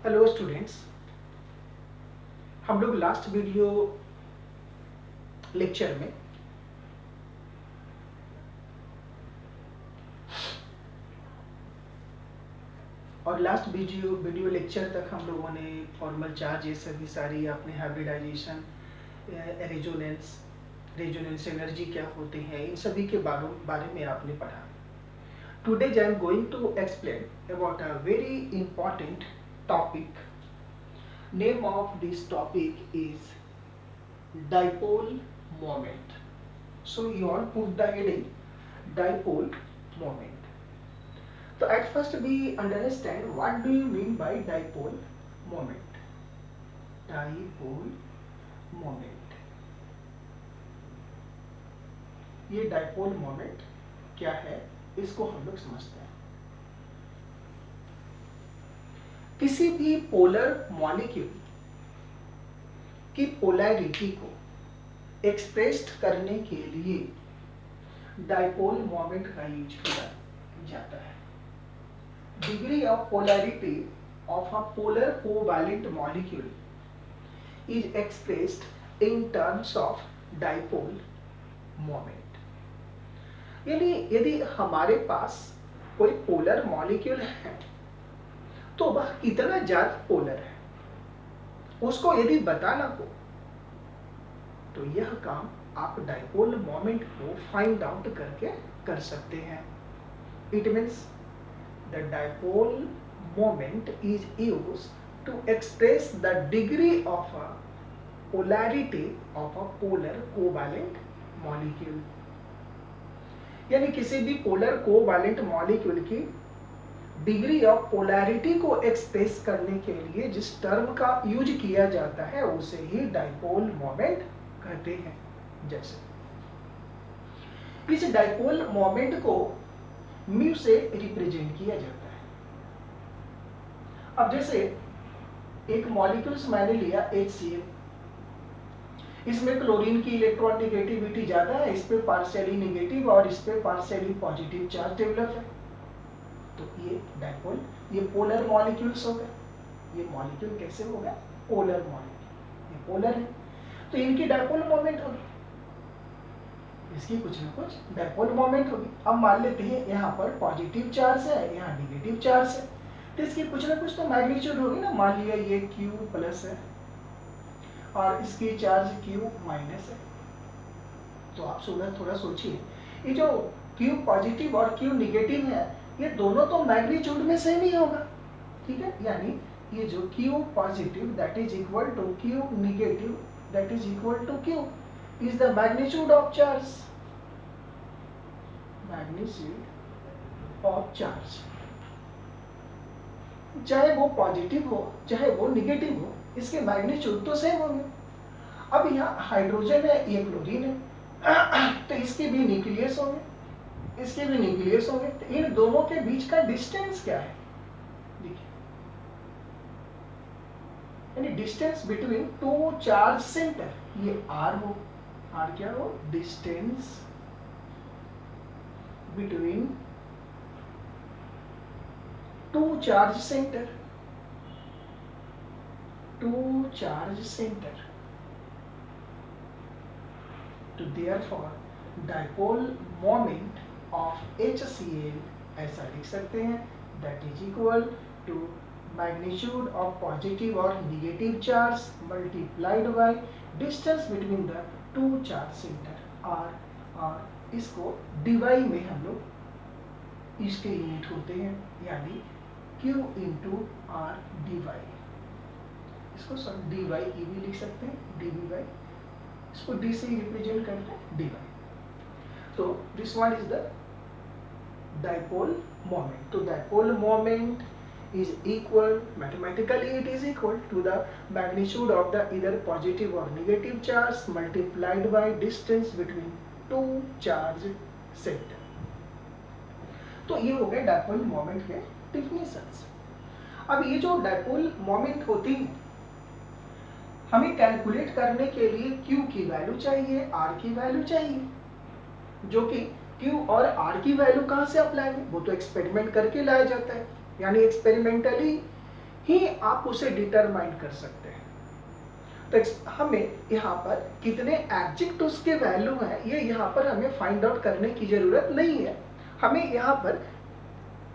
Hello students, हम लोग last video lecture में और लास्ट वीडियो लेक्चर तक हम लोगों ने फॉर्मल चार्ज ये सभी सारी आपने हाइब्रिडाइजेशन, रेजोनेंस एनर्जी क्या होते हैं, इन सभी के बारे में आपने पढ़ा। Today I am going to explain about a very important topic. Name of this topic is dipole moment. So you all put the heading dipole moment. So at first we understand what do you mean by dipole moment. Dipole moment. ये dipole moment क्या है, इसको हम लोग समझते हैं. किसी भी पोलर मॉलिक्यूल की पोलैरिटी को एक्सप्रेस्ड करने के लिए डाइपोल मोमेंट का यूज किया जाता है. Degree of polarity of a polar covalent molecule is expressed in terms of dipole moment. यानी यदि हमारे पास कोई पोलर मॉलिक्यूल है तो वह कितना ज्यादा पोलर है उसको यदि बताना हो तो यह काम आप डाइपोल मोमेंट को फाइंड आउट करके कर सकते हैं. It means the dipole moment is used to express the degree of a polarity of a polar covalent molecule. यानी किसी भी पोलर कोवैलेंट मॉलिक्यूल की डिग्री ऑफ पोलैरिटी को एक्सप्रेस करने के लिए जिस टर्म का यूज किया जाता है उसे ही डाइपोल मोमेंट कहते हैं. जैसे इस डाइपोल मोमेंट को म्यू से रिप्रेजेंट किया जाता है. अब जैसे एक मॉलिक्यूल्स मैंने लिया HCl, इसमें क्लोरीन की इलेक्ट्रॉन नेगेटिविटी ज्यादा है, इस पे पार्शियली नेगेटिव और इस पे पार्शियली पॉजिटिव चार्ज डेवलप है. तो ये डाइपोल, ये पोलर मॉलिक्यूल्स हो गए. ये मॉलिक्यूल कैसे हो गया? Polar molecule. ये पोलर है तो इनकी डाइपोल मोमेंट होगी, इसकी कुछ ना कुछ डाइपोल मोमेंट होगी. अब मान लेते हैं यहाँ पर पॉजिटिव चार्ज है, यहाँ नेगेटिव चार्ज है, तो इसकी कुछ ना कुछ तो मैग्नीट्यूड होगी ना. मान लिया ये Q प्लस है और इसकी चार्ज Q माइनस है. तो आप थोड़ा सोचिए, ये जो Q पॉजिटिव और Q नेगेटिव है ये दोनों तो मैग्नीट्यूड में सेम ही होगा. ठीक है, यानी ये जो Q positive that is equal to Q negative that is equal to Q is the magnitude of charge. Magnitude of charge. चाहे वो पॉजिटिव हो चाहे वो निगेटिव हो, इसके मैग्नीट्यूड तो सेम होंगे. अब यहाँ हाइड्रोजन है, ये क्लोरीन है, तो इसके भी न्यूक्लियस होंगे, इसके भी न्यूक्लियस होंगे. तो इन दोनों के बीच का डिस्टेंस क्या है? देखिए, यानी distance between two charge centre, ये R हो. R क्या हो? Distance between two charge centre, two charge centre. तो therefore dipole moment of HCl ऐसा लिख सकते हैं, that is equal to magnitude of positive और negative charge multiplied by distance between the two charge centre R. और इसको डिवाई में हम लोग इसके यूनिट होते हैं, यानी Q इंटू R डिवाई. इसको सब डिवाई ई भी लिख सकते हैं, dv/, इसको d से रिप्रेजेंट करते हैं डिवाई. तो this one is the dipole moment. तो dipole moment is equal, mathematically it is equal to the magnitude of the either positive or negative charge multiplied by distance between two charge center. तो ये हो गए dipole moment के definitions. अब ये जो dipole moment होती है, हमें कैलकुलेट करने के लिए Q की वैल्यू चाहिए, R की वैल्यू चाहिए, जो कि Q और R की वैल्यू कहाँ से अप्लाई है? वो तो एक्सपेरिमेंट करके लाया जाता है. यानी एक्सपेरिमेंटली ही आप उसे डिटरमाइन कर सकते हैं। तो हमें यहाँ पर कितने एग्जैक्ट उसके वैल्यू हैं ये यहाँ पर हमें फाइंड आउट करने की जरूरत नहीं है। हमें यहाँ पर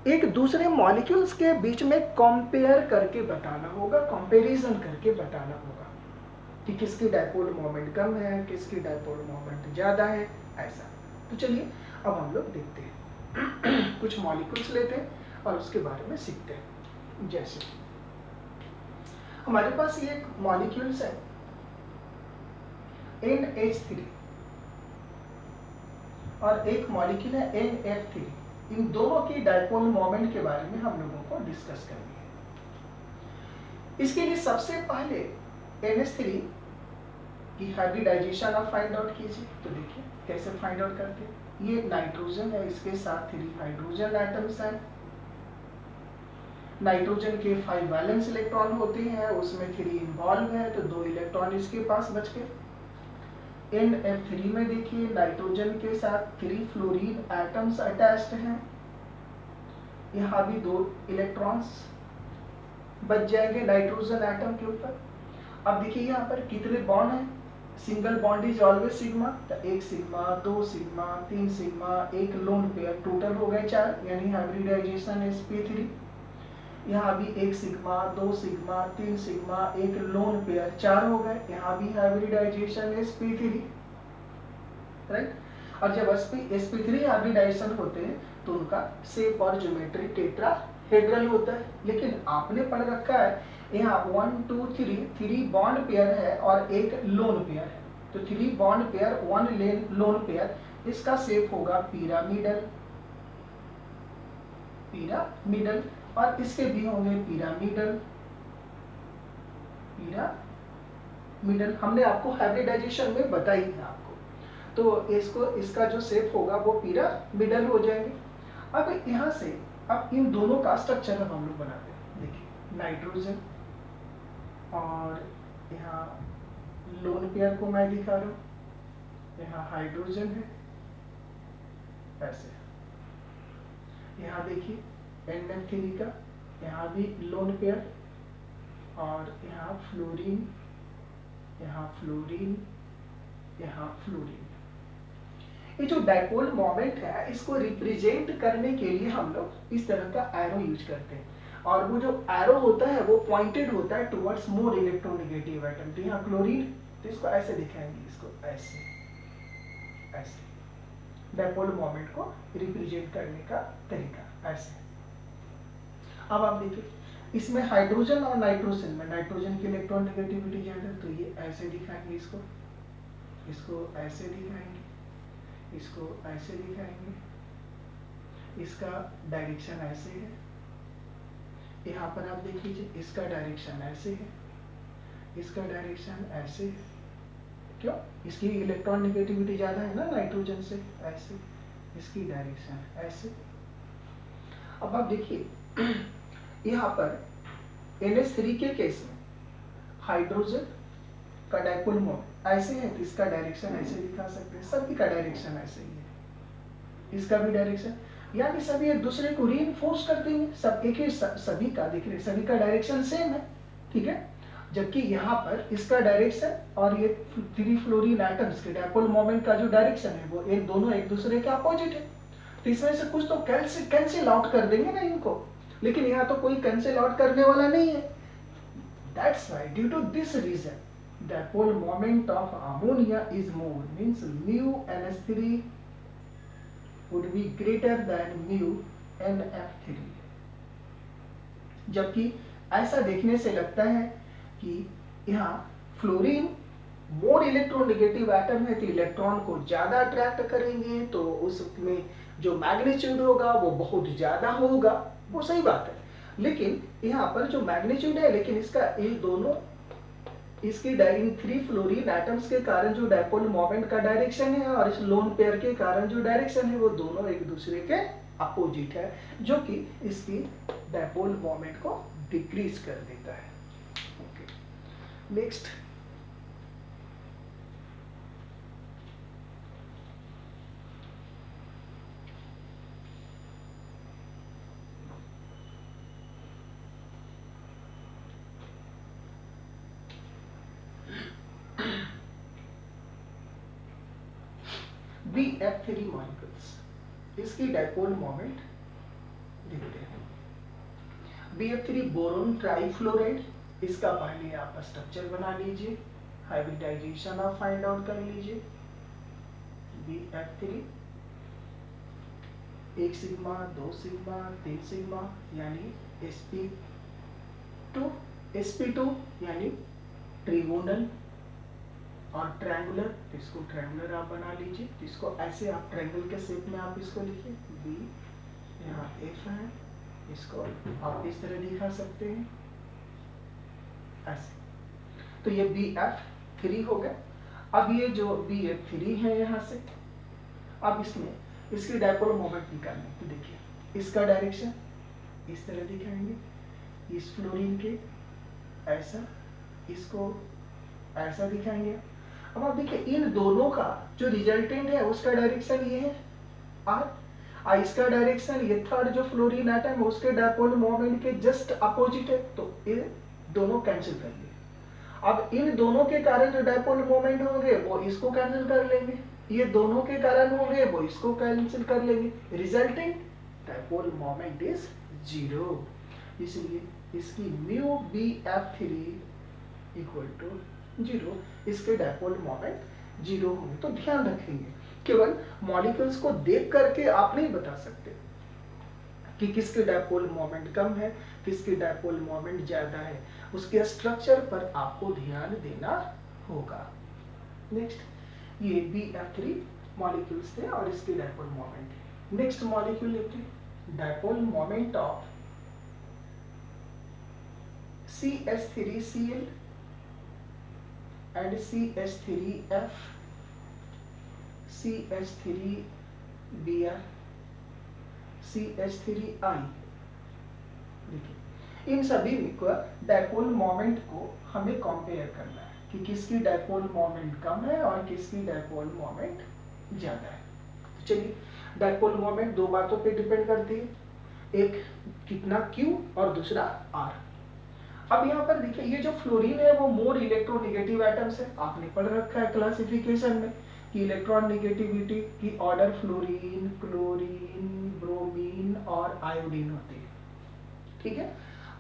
एक दूसरे मॉलिक्यूल्स के बीच में कंपेयर करके बताना होगा, कंपैरिजन करके बताना होगा कि किसकी डायपोल मोमेंट कम है, किसकी डायपोल मोमेंट ज़्यादा है, ऐसा। तो चलिए अब हम लोग देखते हैं कुछ मॉलिक्यूल्स लेते हैं और उसके बारे में सीखते हैं। जैसे हमारे पास ये एक मॉलिक्यूल्स है NH3 और एक मॉलिक्यूल है NF3। इन दोनों की डायपोल मोमेंट के बारे में हम लोगों को डिस्कस करनी है। इसके लिए सबसे पहले NH3 की हाइब्रिडाइजेशन आप फाइंड आउट कीजिए। तो देखिए कैसे फाइंड आउट करते हैं। ये नाइट्रोजन है, इसके साथ 3 हाइड्रोजन एटम्स हैं। नाइट्रोजन के 5 वैलेंस इलेक्ट्रॉन होते हैं, उसमें 3 इन्वॉल्व है, तो 2 इलेक्ट्रॉन इसके पास बच गए। NF3 में देखिए नाइट्रोजन के साथ 3 फ्लोरीन एटम्स अटैच्ड हैं, यहाँ भी 2 इलेक्ट्रॉन्स बच जाएंगे नाइट्रोजन एटम के ऊपर। अब देखिए यहाँ पर कितने बॉन्ड हैं। Single bond is always sigma, तो 1 सिग्मा, 2 सिग्मा, 3 सिग्मा, एक लोन पेयर, टोटल हो गए 4, यानी हाइब्रिडाइजेशन sp3। यहाँ भी 1 सिग्मा, 2 सिग्मा, 3 सिग्मा, एक लोन पेयर, 4 हो गए, यहाँ भी हाइब्रिडाइजेशन sp3, राइट। और जब sp3 हाइब्रिडाइजेशन होते हैं तो उनका शेप और ज्योमेट्री टेट्राहेड्रल होता है। लेकिन आपने पढ़ रखा है यहाँ 1 2 3 बॉन्ड पेयर है और एक लोन पेयर है, तो 3 बॉन्ड पेयर 1 लोन पेयर, इसका शेप होगा पिरामिडल, पिरामिडल, और इसके भी होंगे पिरामिडल, पिरामिडल। हमने आपको हाइब्रिडाइजेशन में बताई है आपको, तो इसको इसका जो शेप होगा वो पिरामिडल हो जाएंगे। अब यहाँ से अब इन दोनों का स्ट्रक्चर अब हम लोग बनाते हैं। देखिए नाइट्रोजन और यहाँ लोन पेयर को मैं दिखा रहा हूँ, यहाँ हाइड्रोजन है ऐसे। यहाँ देखिए NF3 का, यहाँ भी लोन पेयर, और यहाँ फ्लोरीन, यहाँ फ्लोरीन, यहाँ फ्लोरीन। ये जो डायपोल मोमेंट है इसको रिप्रेजेंट करने के लिए हम लोग इस तरह का एरो यूज करते हैं, और वो जो एरो होता है वो पॉइंटेड होता है टुवर्ड्स मोर इलेक्ट्रोनेगेटिव एटम। तो यहाँ क्लोरीन, तो इसको ऐसे दिखाएंगे, इसको ऐसे ऐसे डायपोल मोमेंट को रिप्रेजेंट करने का तरीका ऐसे। अब आप देखिए इसमें हाइड्रोजन और नाइट्रोजन में नाइट्रोजन की इलेक्ट्रॉन नेगेटिविटी ज्यादा, तो ये ऐसे दिखाएंगे, इसको ऐसे दिखाएंगे, इसको ऐसे दिखाएंगे, इसका डायरेक्शन ऐसे है। यहाँ पर आप देख लीजिए इसका डायरेक्शन ऐसे है, इसका डायरेक्शन ऐसे है। क्यों? इसकी इलेक्ट्रॉन नेगेटिविटी ज्यादा है ना नाइट्रोजन से, ऐसे। इसकी डायरेक्शन ऐसे। अब आप देखिए यहाँ पर NH3 के केस में हाइड्रोजन का डायपोल मोमेंट ऐसे है, तो इसका डायरेक्शन ऐसे दिखा सकते हैं। सभी का डायरेक्शन ऐसे ही है, इसका भी डायरेक्शन, यानी सभी एक दूसरे को रीइंफोर्स कर देंगे। सब एक ही सभी का देख रहे, सभी का डायरेक्शन सेम है, ठीक है। जबकि यहाँ पर इसका डायरेक्शन और ये 3 फ्लोरीन एटम्स के डायपोल मोमेंट का जो डायरेक्शन है वो दोनों एक दूसरे के अपोजिट है। तो इसमें से कुछ तो कैंसिल आउट कर देंगे ना इनको, लेकिन यहाँ तो कोई कैंसिल आउट करने वाला नहीं है। That's why due to this reason dipole moment of ammonia is more, means mu NH3 would be greater than mu NF3। जबकि ऐसा देखने से लगता है कि यहाँ फ्लोरीन मोर इलेक्ट्रोनेगेटिव एटम है, तो इलेक्ट्रॉन को ज्यादा अट्रैक्ट करेंगे, तो उसमें जो मैग्नीट्यूड होगा वो बहुत ज्यादा होगा, वो सही बात है। लेकिन यहाँ पर जो मैग्नीट्यूड है, लेकिन इसका इन दोनों इसकी इन 3 फ्लोरीन एटम्स के कारण जो डायपोल मोमेंट का डायरेक्शन है और इस लोन पेयर के कारण जो डायरेक्शन है वो दोनों एक दूसरे के अपोजिट है, जो कि इसकी डायपोल मोमेंट को डिक्रीज कर देता है। ओके, नेक्स्ट BF3 मॉलिक्यूल्स, इसकी डाइपोल मोमेंट देखते हैं। BF3 बोरोन ट्राइफ्लोराइड, इसका पहले आप स्ट्रक्चर बना लीजिए, हाइब्रिडाइजेशन आप फाइंड आउट कर लीजिए। BF3 1 सिग्मा 2 सिग्मा 3 सिग्मा यानी sp2 यानी ट्रिगोनल और ट्रायंगुलर, इसको ट्रायंगुलर आप बना लीजिए, इसको ऐसे आप ट्रायंगल के शेप में आप इसको लिखिए। बी यहाँ एफ है, इसको आप इस तरह दिखा सकते हैं ऐसे। तो ये BF3 हो गया। अब ये जो BF3 है यहाँ से, अब इसमें इसकी डाइपोल मोमेंट निकालने, तो देखिए इसका डायरेक्शन इस तरह दिखाएंगे, इस फ्लोरीन के ऐसा, इसको ऐसा दिखाएंगे। अब आप देखिए इन दोनों का जो रिजल्टेंट है उसका डायरेक्शन ये है आर, इसका डायरेक्शन ये थर्ड जो फ्लोरीन एटम है उसके डाइपोल मोमेंट के जस्ट अपोजिट है, तो ये दोनों कैंसिल कर लिए। अब इन दोनों के कारण जो डाइपोल मोमेंट होंगे वो इसको कैंसिल कर लेंगे, ये दोनों के कारण होंगे वो इसको कैंसिल कर लेंगे, रिजल्टिंग डाइपोल मोमेंट इज 0। इसलिए इसकी म्यू BF3 इक्वल टू 0, इसके डाइपोल मोमेंट 0 होंगे। तो ध्यान रखेंगे, केवल मॉलिक्यूल्स को देख करके आप नहीं बता सकते कि किसके डाइपोल मोमेंट कम है, किसके डाइपोल मोमेंट ज्यादा है, उसके स्ट्रक्चर पर आपको ध्यान देना होगा। नेक्स्ट ये BF3 मॉलिक्यूल्स थे और इसके डाइपोल मोमेंट। नेक्स्ट मॉलिक्यूल लेते हैं, dipole moment of CH3Cl and CH3F, CH3Br, CH3I। देखिए इन सभी का डाइपोल मोमेंट को हमें कंपेयर करना है कि किसकी डाइपोल मोमेंट कम है और किसकी डाइपोल मोमेंट ज्यादा है। तो चलिए, डाइपोल मोमेंट दो बातों पे डिपेंड करती है, एक कितना Q और दूसरा R। अब यहाँ पर देखिए ये जो फ्लोरीन है वो मोर इलेक्ट्रोनेगेटिव एटम्स है, आपने पढ़ रखा है क्लासिफिकेशन में कि इलेक्ट्रॉन नेगेटिविटी की ऑर्डर फ्लोरीन, क्लोरीन, ब्रोमीन और आयोडीन होती है, ठीक है।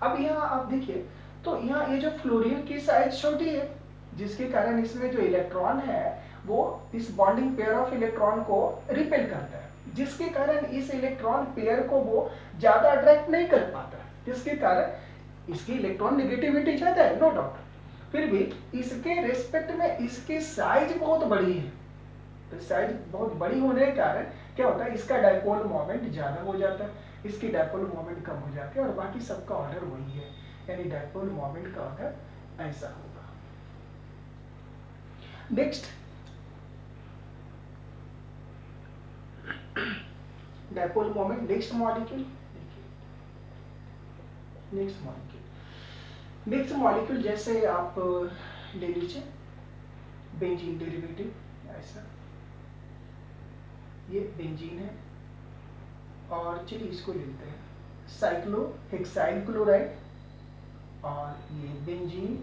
अब यहाँ आप देखिए तो यहाँ ये जो फ्लोरीन की साइज छोटी है, जिसके कारण इसमें जो इलेक्ट्रॉन है वो इस बॉन्डिंग पेयर ऑफ इलेक्ट्रॉन को रिपेल करता है, जिसके कारण इस इलेक्ट्रॉन पेयर को वो ज्यादा अट्रैक्ट नहीं कर पाता, जिसके कारण इसकी इलेक्ट्रॉन नेगेटिविटी ज्यादा है, नो डाउट, फिर भी इसके रेस्पेक्ट में इसकी साइज बहुत बड़ी है। तो साइज बहुत बड़ी होने के कारण क्या होता है, इसका डाइपोल मोमेंट ज्यादा हो जाता है, इसकी डाइपोल मोमेंट कम हो जाती है, और बाकी सबका ऑर्डर वही है, यानी डाइपोल मोमेंट का ऑर्डर ऐसा होगा। Next dipole moment, next molecule, next molecule जैसे आप ले लीजिए बेंजीन डेरिवेटिव, ऐसा ये बेंजीन है, और चलिए इसको लेते हैं साइक्लोहेक्साइल क्लोराइड, और ये बेंजीन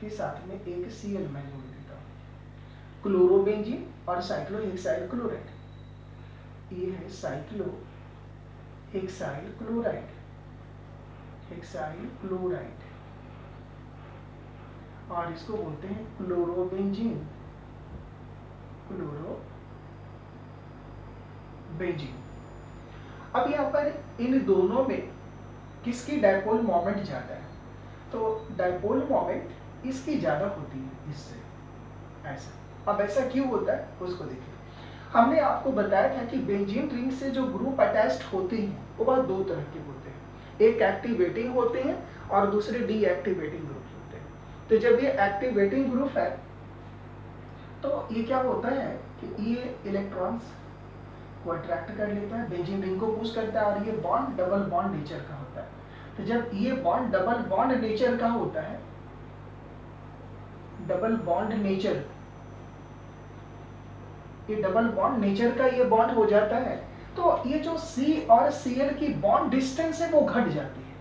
के साथ में एक Cl मैं जोड़ देता हूँ, क्लोरोबेंजीन और साइक्लोहेक्साइल क्लोराइड, ये है साइक्लोहेक्साइल क्लोराइड, हेक्साइल क्लोराइड, और इसको बोलते हैं क्लोरोबेंजीन, अब यहाँ पर इन दोनों में किसकी डाइपोल मोमेंट ज्यादा है, तो डाइपोल मोमेंट इसकी ज्यादा होती है इससे, ऐसा। अब ऐसा क्यों होता है उसको देखिए, हमने आपको बताया था कि बेंजीन रिंग से जो ग्रुप अटैच्ड होते हैं वो बहुत दो तरह के होते हैं, एक एक्टिवेटिंग होते हैं और दूसरे डीएक्टिवेटिंग ग्रुप होते हैं। तो जब ये एक्टिवेटिंग ग्रुप है तो ये क्या होता है कि ये इलेक्ट्रॉन्स को अट्रैक्ट कर लेता है, बेंजीन रिंग को पुश करता है, और ये बॉन्ड डबल बॉन्ड नेचर का होता है। तो जब ये बॉन्ड डबल बॉन्ड नेचर का होता है, डबल बॉन्ड नेचर, ये डबल बॉन्ड नेचर का ये बॉन्ड हो जाता है, तो ये जो C और Cl की बॉन्ड डिस्टेंस है वो घट जाती है,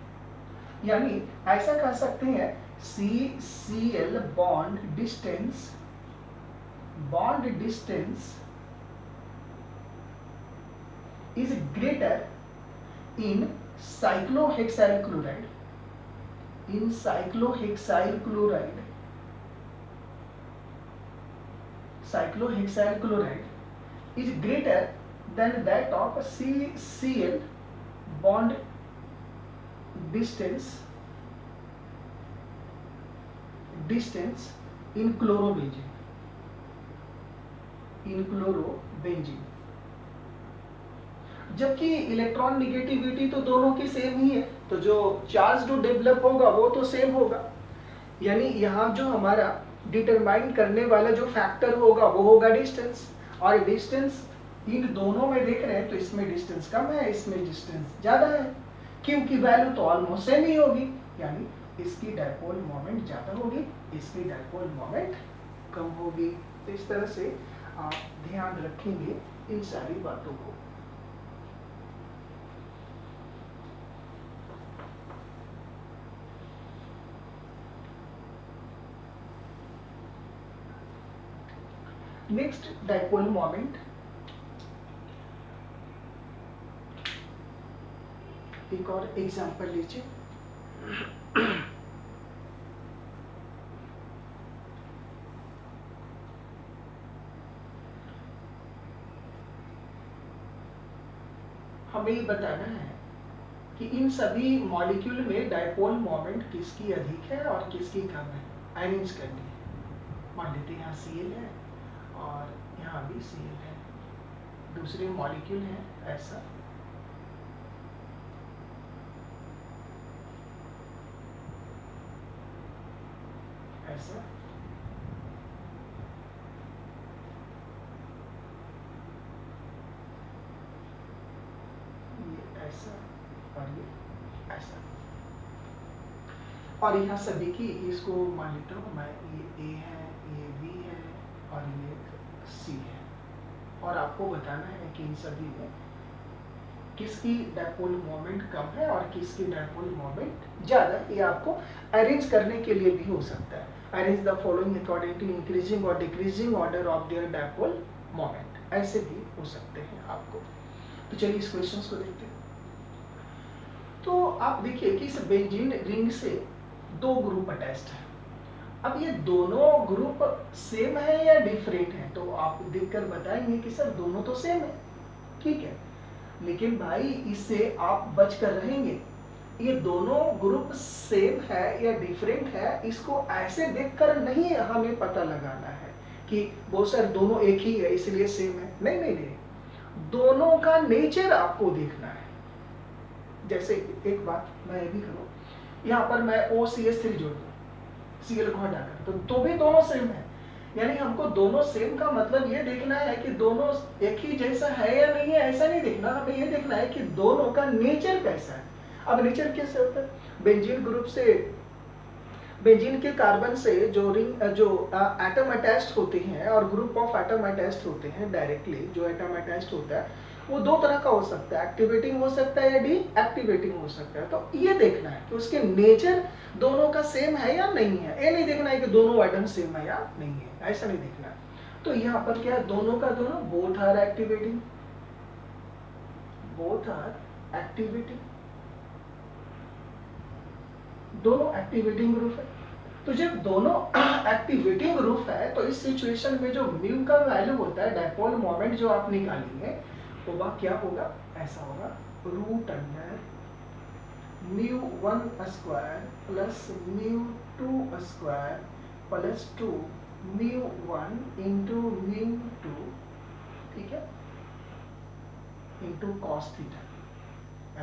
यानी ऐसा कह सकते हैं CCl bond distance is greater in cyclohexyl chloride, in cyclohexyl chloride, cyclohexyl chloride is greater than that of CCl bond distance in chlorobenzene, जबकि इलेक्ट्रॉन निगेटिविटी तो दोनों की सेम ही है, तो जो चार्ज जो डेवलप होगा वो तो सेम होगा। यानी यहाँ जो हमारा डिटरमाइन करने वाला जो फैक्टर होगा वो होगा डिस्टेंस, और डिस्टेंस इन दोनों में देख रहे हैं तो इसमें डिस्टेंस कम है, इसमें डिस्टेंस ज्यादा है, क्योंकि वैल्यू तो ऑलमोस्ट सेम ही होगी, यानी इसकी डायपोल मोमेंट ज्यादा होगी, इसकी डायपोल मोमेंट कम होगी। तो इस तरह से आप ध्यान रखेंगे इन सारी बातों को। नेक्स्ट डायपोल मोमेंट, एक और एग्जांपल लीजिए। हमें ये बताना है कि इन सभी मॉलिक्यूल में डायपोल मोमेंट किसकी अधिक है और किसकी कम है, अरेंज करनी है। मान लेते हैं यहाँ Cl है और यहाँ भी Cl है, दूसरे मॉलिक्यूल है ऐसा, ऐसा, ये ऐसा और ये ऐसा, और यहाँ सभी की इसको मान लेता हूँ मैं, ये A है, ये B है और ये C है, और आपको बताना है कि इन सभी में किसकी डायपोल मोमेंट कम है और किसकी डायपोल मोमेंट ज्यादा है। ये आपको अरेंज करने के लिए भी हो सकता है। Arrange the following according to increasing और decreasing order of their dipole moment, ऐसे भी हो सकते हैं आपको। तो चलिए इस क्वेश्चन को देखते हैं। तो आप देखिए कि इस बेंजीन रिंग से दो ग्रुप अटैच्ड है। अब ये दोनों ग्रुप सेम है या डिफरेंट है, तो आप देखकर बताएंगे कि सर दोनों तो सेम है, ठीक है, लेकिन भाई इससे आप बचकर रहेंगे। ये दोनों ग्रुप सेम है या डिफरेंट है, इसको ऐसे देखकर नहीं हमें पता लगाना है कि वो सर दोनों एक ही है इसलिए सेम है। नहीं नहीं नहीं, दोनों का नेचर आपको देखना है। जैसे एक बात मैं ये भी करूँ, यहाँ पर मैं OCH3 जोड़ दूँ Cl को हटाकर, तो भी दोनों सेम है। यानी हमको दोनों सेम का मतलब ये देखना है कि दोनों एक ही जैसा है या नहीं है, ऐसा नहीं देखना, हमें ये देखना है कि दोनों का नेचर कैसा है। अब नेचर कैसे होता है, बेंजीन ग्रुप से, बेंजीन के कार्बन से जो रिंग जो एटम अटैच्ड होते हैं और ग्रुप ऑफ एटम अटैच्ड होते हैं, डायरेक्टली जो एटम अटैच्ड होता है वो दो तरह का हो सकता है, एक्टिवेटिंग हो सकता है या डीएक्टिवेटिंग हो सकता है। तो ये देखना है कि उसके नेचर दोनों का सेम है या नहीं है। ये नहीं देखना है कि दोनों एटम सेम है या नहीं है, ऐसा नहीं देखना है। तो यहाँ पर क्या है, दोनों का दोनों both are activating, both are activating, दोनों एक्टिवेटिंग ग्रुप है। तो जब दोनों एक्टिवेटिंग ग्रुप है तो इस सिचुएशन में जो म्यू का वैल्यू होता है, डायपोल मोमेंट जो आप निकालेंगे तो वह क्या होगा, ऐसा होगा, root under μ1 square plus μ2 square plus 2 μ1 into μ2, ठीक है, इंटू कॉस थीटा,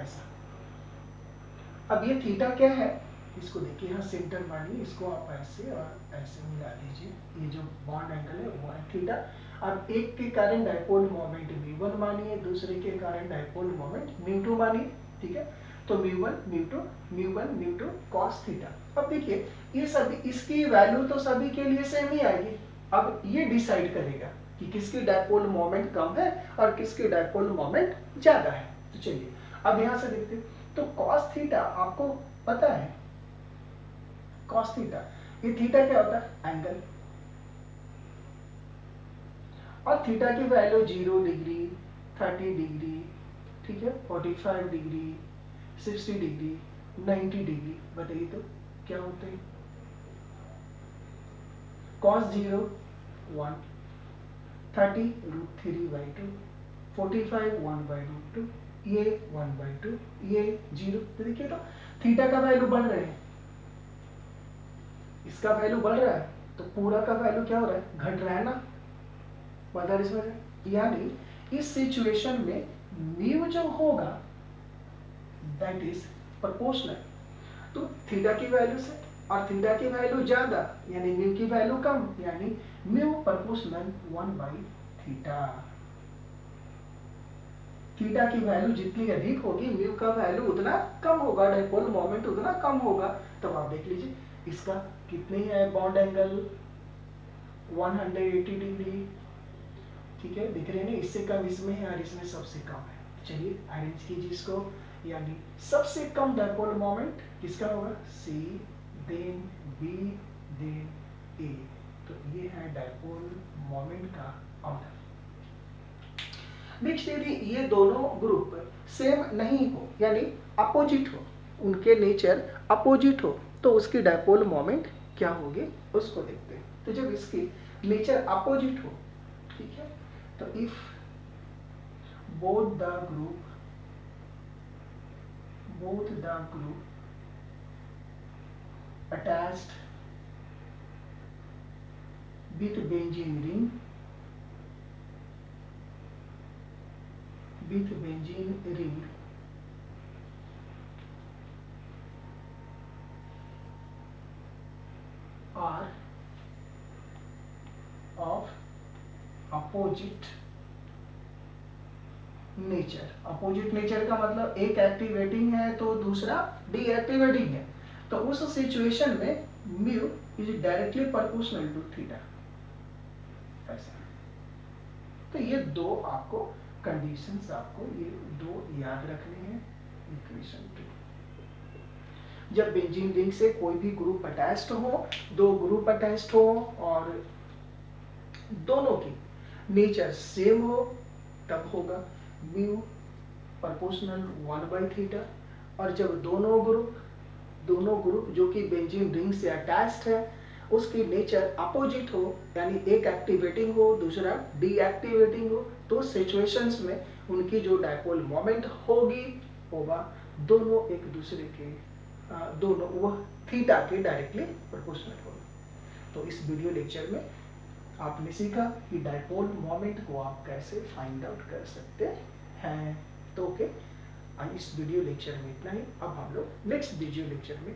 ऐसा। अब ये थीटा क्या है, इसको देखिए, यहाँ सेंटर मानिए, इसको आप ऐसे और ऐसे मिला दीजिए, ये जो बॉन्ड एंगल है वो है थीटा। अब एक के कारण डायपोल मोमेंट μ1 मानिए, दूसरे के कारण डायपोल मोमेंट μ2 मानिए, ठीक है। तो μ1 μ2 μ1 μ2 cos थीटा। अब देखिए ये सभी, इसकी वैल्यू तो सभी के लिए सेम ही आएगी। अब ये डिसाइड करेगा कि किसकी डायपोल मोमेंट कम है और किसकी डायपोल मोमेंट ज्यादा है। तो चलिए अब यहाँ से देखते हैं। तो cos थीटा आपको पता है, cos थीटा, ये थीटा क्या होता है, एंगल, और थीटा की वैल्यू 0 डिग्री, 30 डिग्री, ठीक है, 45 डिग्री, 60 डिग्री, 90 डिग्री, बताइए तो क्या होते हैं? cos 0 1, 30 √3/2, 45 1/√2, ये 1/2, ये 0। तो देखिए तो थीटा का वैल्यू बढ़ रहे हैं, इसका वैल्यू बढ़ रहा है तो पूरा का वैल्यू क्या हो रहा है? घट रहा है ना। वजह इस वजह, यानी इस सिचुएशन में म्यू जो होगा दैट इज प्रोपोर्शनल तो थीटा की वैल्यू से, और थीटा की वैल्यू ज्यादा यानी म्यू की वैल्यू कम, यानी म्यू प्रोपोर्शनल 1/थीटा। थीटा की वैल्यू जितनी अधिक होगी म्यू का वैल्यू उतना कम होगा, डाइपोल मोमेंट उतना कम होगा। तब आप देख लीजिए इसका कितनी है बॉन्ड एंगल, 180 डिग्री, ठीक है, दिख रहे हैं ना, इससे कम इसमें है और इसमें सबसे कम है। चलिए अरेंज कीजिए इसको, यानी सबसे कम डाइपोल मोमेंट किसका होगा? सी, देन बी, देन ए। तो ये है डाइपोल मोमेंट का ऑर्डर। नेक्स्ट यदि ये दोनों ग्रुप सेम नहीं हो यानी अपोजिट हो, उनके नेचर अपोजिट हो, तो उसकी डाइपोल मोमेंट क्या होगी उसको देखते हैं। तो जब इसकी नेचर अपोजिट हो, ठीक है, तो if both the group attached with benzene ring are of opposite nature. Opposite nature का मतलब एक एक्टिवेटिंग है तो दूसरा डीएक्टिवेटिंग है, तो उस सिचुएशन में mu is directly proportional to theta, ऐसा। तो ये दो आपको कंडीशंस आपको ये दो याद रखने हैं। इक्वेशन 2, जब बेंजीन रिंग से कोई भी ग्रुप अटैच्ड हो, दो ग्रुप अटैच्ड हो और दोनों की नेचर सेम हो, तब होगा म्यू प्रोपोर्शनल 1/थीटा। और जब दोनों ग्रुप जो कि बेंजीन रिंग से अटैच्ड है उसकी नेचर अपोजिट हो, यानी एक एक्टिवेटिंग हो दूसरा डीएक्टिवेटिंग हो, तो सिचुएशंस में उनकी जो डाइपोल मोमेंट होगा दोनों एक दूसरे के दोनों वह थीटा के डायरेक्टली प्रोपोर्शनल होगा। तो इस वीडियो लेक्चर में आपने सीखा कि डाइपोल मोमेंट को आप कैसे फाइंड आउट कर सकते हैं। तो ओके, इस वीडियो लेक्चर में इतना ही। अब हम लोग नेक्स्ट वीडियो लेक्चर में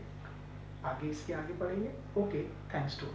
इसके आगे पढ़ेंगे। Okay, thanks to all.